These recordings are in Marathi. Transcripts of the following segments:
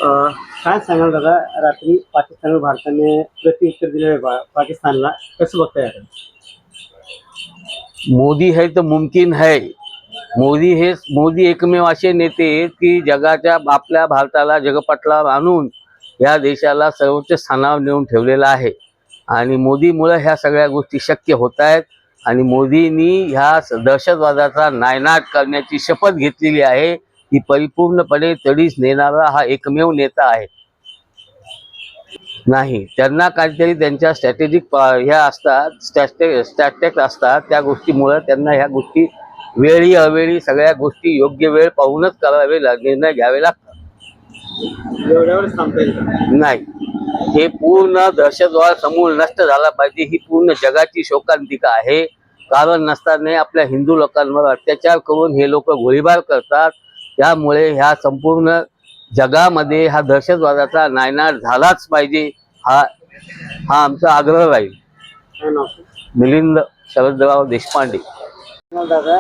काय सांगाल दादा, रात्री पाकिस्तान भारताने प्रत्युत्तर दिले पाकिस्तानला, कसं बघताय आता? मोदी है तो मुमकिन है. मोदी एकमेव असे नेते आहेत की जगाच्या आपल्या भारताला जगपटलावर आणून या देशाला सर्वोच्च स्थानावर नेऊन ठेवलेला आहे. आणि मोदीमुळे ह्या सगळ्या गोष्टी शक्य होत आहेत. आणि मोदींनी ह्या दहशतवादाचा नायनाट करण्याची शपथ घेतलेली आहे. ती परिपूर्णपणे तडीस नेणारा हा एकमेव नेता आहे. नाही, त्यांना काहीतरी त्यांच्या स्ट्रॅटेजिक ह्या असतात, स्ट्रॅटेक्ट असतात. त्या गोष्टीमुळे त्यांना ह्या गोष्टी वेळी अवेळी सगळ्या गोष्टी योग्य वेळ पाहूनच निर्णय घ्यावे लागतात. एवढ्यावर थांबता येईल का? नाही, हे पूर्ण दहशतवाद समूळ नष्ट झाला पाहिजे. ही पूर्ण जगाची शोकांतिका आहे. कारण नसताना आपल्या हिंदू लोकांवर अत्याचार करून हे लोक गोळीबार करतात. त्यामुळे ह्या संपूर्ण जगामध्ये हा दहशतवादाचा नायनाट झालाच पाहिजे. हा आमचा आग्रह राहील. काय नाव? मिलिंद शरदराव देशपांडे. दादा,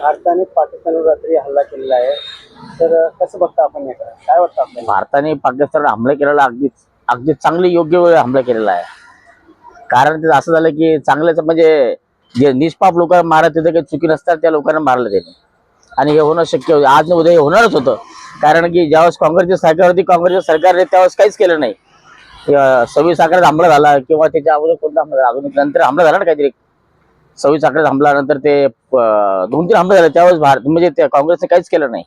भारताने पाकिस्तानवर रात्री हल्ला केलेला आहे, तर कसं बघता आपण याकडे? काय वाटतं आपल्याला? भारताने पाकिस्तानवर हमला केलेला अगदी चांगली योग्य वेळ हमला केलेला आहे. कारण ते असं झालं की चांगल्याच म्हणजे जे निष्पाप लोक मारत होते, काही चुकी नसतात त्या लोकांना मारलं त्याने. आणि हे होणं शक्य होतं. आज उद्या हे होणारच होतं. कारण की ज्यावेळेस काँग्रेसची सरकार होती, काँग्रेसच्या सरकारने त्यावेळेस काहीच केलं नाही. 26 आकड्यात हमला झाला किंवा त्याच्या अगोदर कोणता हमला झाला, अजून नंतर हमला झाला ना काहीतरी 26 आकड्यात हमला, नंतर ते 2-3 हमले झाले. त्यावेळेस भारत म्हणजे त्या काँग्रेसने काहीच केलं नाही.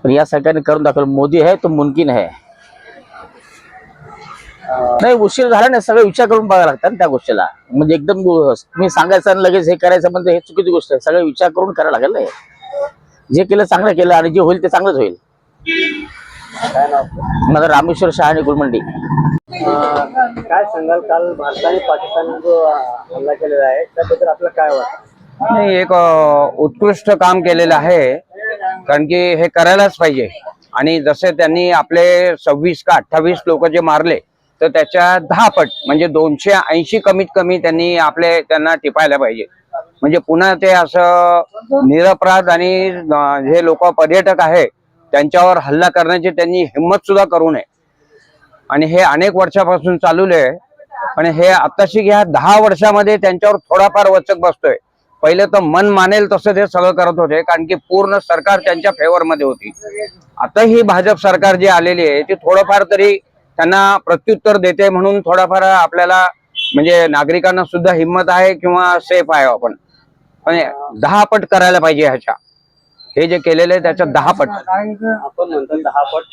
पण या सरकारने करून दाखवलं. मोदी है तो मुमकिन है. नाही, उशीर झाला नाही, सगळं विचार करून बघायला लागतात त्या गोष्टीला. म्हणजे एकदम तुम्ही सांगायचं आणि लगेच हे करायचं म्हणजे हे चुकीची गोष्ट आहे. सगळं विचार करून करायला लागेल नाही. जे केलं चांगलं केलं आणि जे होईल ते चांगलंच होईल. काय नाव? माझं रामेश्वर शहाणे गुलमंडी. काय सांगाल, काल भारताने पाकिस्तानवर जो हल्ला केलेला आहे त्याबद्दल आपल्याला काय वाटतं? नाही, एक उत्कृष्ट काम केलेलं आहे. कारण की हे करायलाच पाहिजे. आणि जसे त्यांनी आपले 26 का 28 लोक जे मारले, तर त्याच्या 10 पट म्हणजे 280 कमीत कमी त्यांना टिपायला पाहिजे. म्हणजे पुन्हा ते असं निरपराध आणि जे लोक पर्यटक आहे त्यांच्यावर हल्ला करण्याची त्यांनी हिंमत सुद्धा करू नये. आणि हे अनेक वर्षापासून चालू आहे. आणि हे आताशी ह्या 10 वर्षामध्ये त्यांच्यावर थोडाफार वचक बसतोय. पहिले तर मन मानेल तसं ते सगळं करत होते, कारण की पूर्ण सरकार त्यांच्या फेवर मध्ये होती. आता ही भाजप सरकार जी आलेली आहे ती थोडंफार तरी त्यांना प्रत्युत्तर देते, म्हणून थोडाफार आपल्याला म्हणजे नागरिकांना सुद्धा हिंमत आहे किंवा सेफ आहे. आपण पण 10 पट करायला पाहिजे ह्याच्या. हे जे केलेलं आहे त्याच्या 10 पट. आपण म्हणतो 10 पट,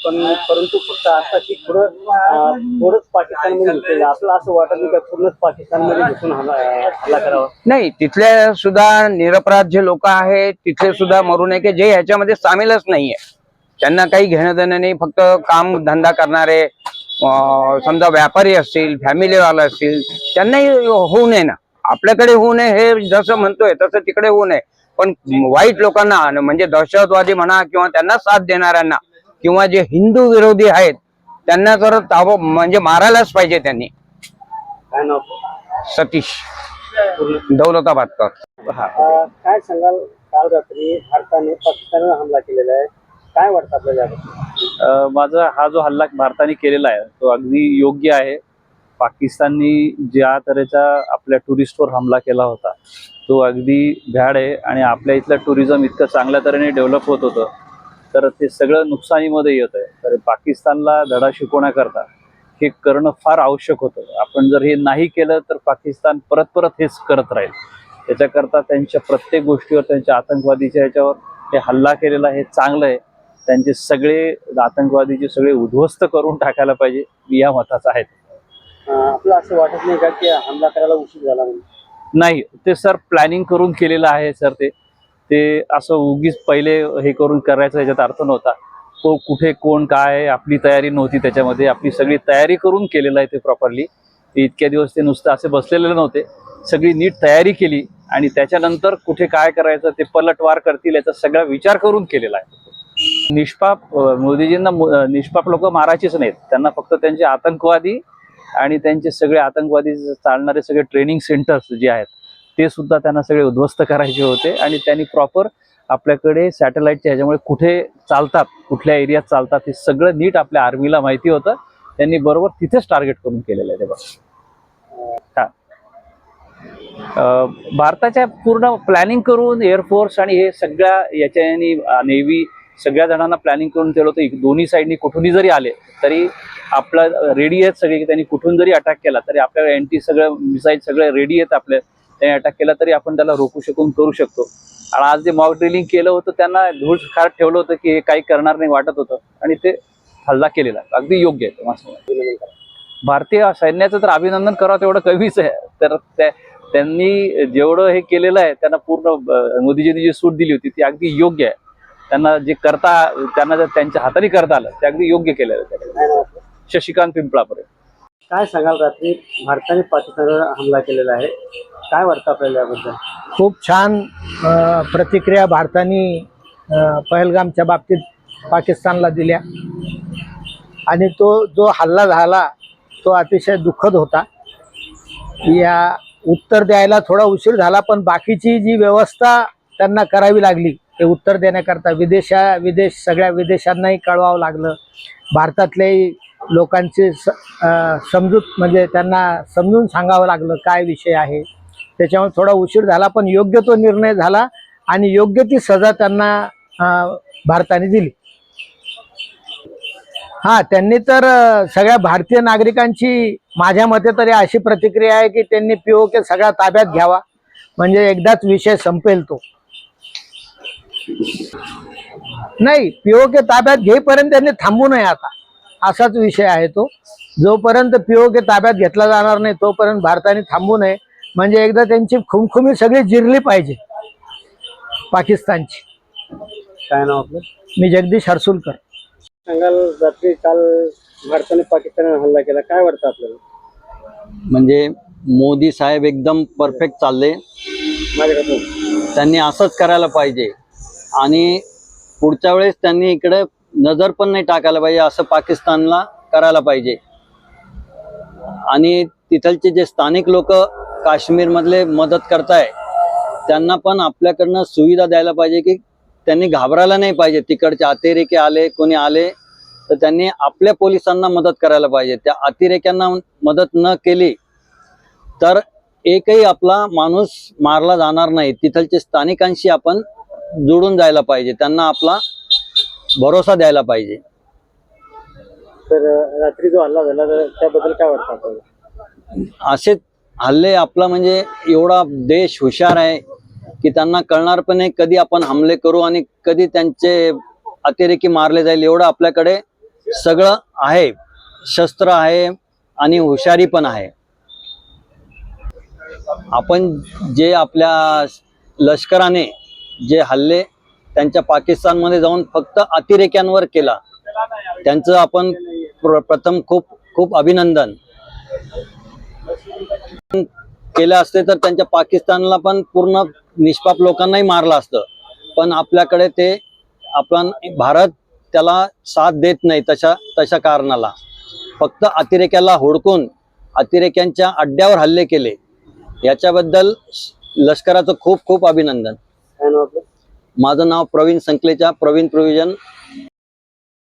परंतु फक्त आता की थोडंच पाकिस्तानमध्ये घुसलेलं. आपलं असं वाटत नाही का पूर्णच पाकिस्तानमध्ये घुसून हल्ला करावा? नाही, तिथले सुद्धा निरपराध जे लोक आहेत तिथले सुद्धा मरू नये की जे ह्याच्यामध्ये सामीलच नाहीये. त्यांना काही घेणं देणं नाही. फक्त काम धंदा करणारे समजा व्यापारी असतील, फॅमिलीवाले असतील, त्यांनाही होऊ नये ना. आपल्याकडे होऊ नये हे जसं म्हणतोय तसं तिकडे होऊ नये. पण वाईट लोकांना म्हणजे दहशतवादी म्हणा किंवा त्यांना साथ देणाऱ्यांना किंवा जे हिंदू विरोधी आहेत त्यांना तर म्हणजे मारायलाच पाहिजे त्यांनी. काय नाव? सतीश दौलताबादकर. काय सांगाल, काल रात्री भारताने पाकिस्तानवर हमला केलेला आहे, काय वाटतं आपल्याला? माझा हा जो हल्ला भारताने केलेला आहे तो अगदी योग्य आहे. पाकिस्ताननी ज्या तऱ्हेचा आपल्या टुरिस्टवर हमला केला होता तो अगदी भ्याड आहे. आणि आपल्या इथलं टुरिझम इतकं चांगल्या तऱ्हेने डेव्हलप होत होतं, तर ते सगळं नुकसानीमध्ये येत आहे. तर पाकिस्तानला धडा शिकवण्याकरता हे करणं फार आवश्यक होतं. आपण जर हे नाही केलं तर पाकिस्तान परत हेच करत राहील. त्याच्याकरता त्यांच्या प्रत्येक गोष्टीवर, त्यांच्या आतंकवादीच्या ह्याच्यावर हे हल्ला केलेला हे चांगलं आहे. त्यांचे सगळे आतंकवादीचे सगळे उद्ध्वस्त करून टाकायला पाहिजे, मी या मताचा आहे. आपलं असं वाटत नाही का की हमला करायला उशीर झाला म्हणून? नाही, ते सर प्लॅनिंग करून केलेलं आहे सर. ते असं उगीच पहिले हे करून करायचा याच्यात अर्थ नव्हता. तो कुठे कोण काय आपली तयारी नव्हती त्याच्यामध्ये. आपली सगळी तयारी करून केलेलं आहे ते प्रॉपरली. ते इतक्या दिवस ते नुसतं असे बसलेले नव्हते. सगळी नीट तयारी केली आणि त्याच्यानंतर कुठे काय करायचं ते पलटवार करतील याचा सगळा विचार करून केलेला आहे. निष्पाप मोदीजींना निष्पाप लोक मारायचीच नाहीत. त्यांना फक्त त्यांचे आतंकवादी आणि त्यांचे सगळे आतंकवादी चालणारे सगळे ट्रेनिंग सेंटर्स जे आहेत ते सुद्धा त्यांना सगळे उद्ध्वस्त करायचे होते. आणि त्यांनी प्रॉपर आपल्याकडे सॅटेलाइटच्या ह्याच्यामुळे कुठे चालतात, कुठल्या एरियात चालतात, हे सगळं नीट आपल्या आर्मीला माहिती होतं. त्यांनी बरोबर तिथेच टार्गेट करून केलेलं आहे ते बघा. भारताच्या पूर्ण प्लॅनिंग करून एअरफोर्स आणि हे सगळ्या याच्यानी नेव्ही सगळ्या जणांना प्लॅनिंग करून ठेवलं होतं. दोन्ही साईडनी कुठूनही जरी आले तरी आपलं रेडी आहेत सगळे, की त्यांनी कुठून जरी अटॅक केला तरी आपल्याला एंटी सगळं मिसाईल सगळे रेडी आहेत आपल्या, त्यांनी अटॅक केला तरी आपण त्याला रोखू करू शकतो. आणि आज जे मॉक ड्रिलिंग केलं होतं त्यांना धूळ खात ठेवलं होतं की हे काही करणार नाही वाटत होतं आणि ते हल्ला केलेला अगदी योग्य आहे. भारतीय सैन्याचं तर अभिनंदन करावं तेवढं कमीच आहे. तर त्यांनी जेवढं हे केलेलं आहे, त्यांना पूर्ण मोदीजींनी जी सूट दिली होती ती अगदी योग्य आहे. त्यांना जर त्यांच्या हाताने करता आलं ते अगदी योग्य केलेलं आहे. शशिकांत पिंपळापुरे. काय सांगाल, रात्री भारताने पाकिस्तानवर हमला केलेला आहे, काय वाटतं आपल्याला याबद्दल? खूप छान प्रतिक्रिया भारताने पहलगामच्या बाबतीत पाकिस्तानला दिल्या आणि तो जो हल्ला झाला तो अतिशय दुःखद होता. या उत्तर द्यायला थोडा उशीर झाला, पण बाकीची जी व्यवस्था त्यांना करावी लागली ते उत्तर देण्याकरता सगळ्या विदेशांनाही कळवावं लागलं. भारतातल्याही लोकांची समजूत म्हणजे त्यांना समजून सांगावं लागलं काय विषय आहे. त्याच्यामुळे थोडा उशीर झाला, पण योग्य तो निर्णय झाला आणि योग्य ती सजा त्यांना भारताने दिली. हा, त्यांनी तर सगळ्या भारतीय नागरिकांची माझ्या मते तरी अशी प्रतिक्रिया आहे की त्यांनी POK सगळा ताब्यात घ्यावा, म्हणजे एकदाच विषय संपेल तो. नाही, POK ताब्यात घेईपर्यंत त्यांनी थांबू नये आता, असाच विषय आहे तो. जोपर्यंत POK ताब्यात घेतला जाणार नाही तोपर्यंत भारताने थांबू नये, म्हणजे एकदा त्यांची खुमखुमी सगळी जिरली पाहिजे पाकिस्तानची. काय नाव आपलं? मी जगदीश हरसुलकर. सांगाल, रात्री काल भारताने पाकिस्तानवर हल्ला केला, काय वाटतं आपल्याला? म्हणजे मोदी साहेब एकदम परफेक्ट चालले. माझ्याकडून त्यांनी असंच करायला पाहिजे आणि पुढच्या वेळेस त्यांनी इकडे नजर पण नाही टाकायला पाहिजे, असं पाकिस्तानला करायला पाहिजे. आणि तिथलचे जे स्थानिक लोक काश्मीरमधले मदत करताय त्यांना पण आपल्याकडनं सुविधा द्यायला पाहिजे की त्यांनी घाबरायला नाही पाहिजे. तिकडचे अतिरेकी आले, कोणी आले तर त्यांनी आपल्या पोलिसांना मदत करायला पाहिजे. त्या अतिरेक्यांना मदत न केली तर एकही आपला माणूस मारला जाणार नाही. तिथलचे स्थानिकांशी आपण जोडून जायला पाहिजे, त्यांना आपला भरोसा द्यायला पाहिजे. तर रात्री जो हल्ला झाला तर त्याबद्दल काय वाटतं आपल्याला? असेच हल्ले आपला म्हणजे एवढा देश हुशार आहे की त्यांना कळणार पण नाही कधी आपण हमले करू आणि कधी त्यांचे अतिरेकी मारले जाईल. एवढं आपल्याकडे सगळं आहे, शस्त्र आहे आणि हुशारी पण आहे. आपण जे आपल्या लष्कराने जे हल्ले त्यांच्या पाकिस्तानमध्ये जाऊन फक्त अतिरेक्यांवर केला, त्यांचं आपण प्रथम खूप खूप अभिनंदन केलं असते तर त्यांच्या पाकिस्तानला पण पूर्ण निष्पाप लोकांनाही मारलं असतं. पण आपल्याकडे ते भारत त्याला साथ देत नाही तशा कारणाला फक्त अतिरेक्याला हुडकून अतिरेक्यांच्या अड्ड्यावर हल्ले केले. याच्याबद्दल लष्कराचं खूप खूप अभिनंदन. काय नाव आपलं? माझं नाव प्रवीण संकलेचा, प्रवीण प्रोव्हिजन,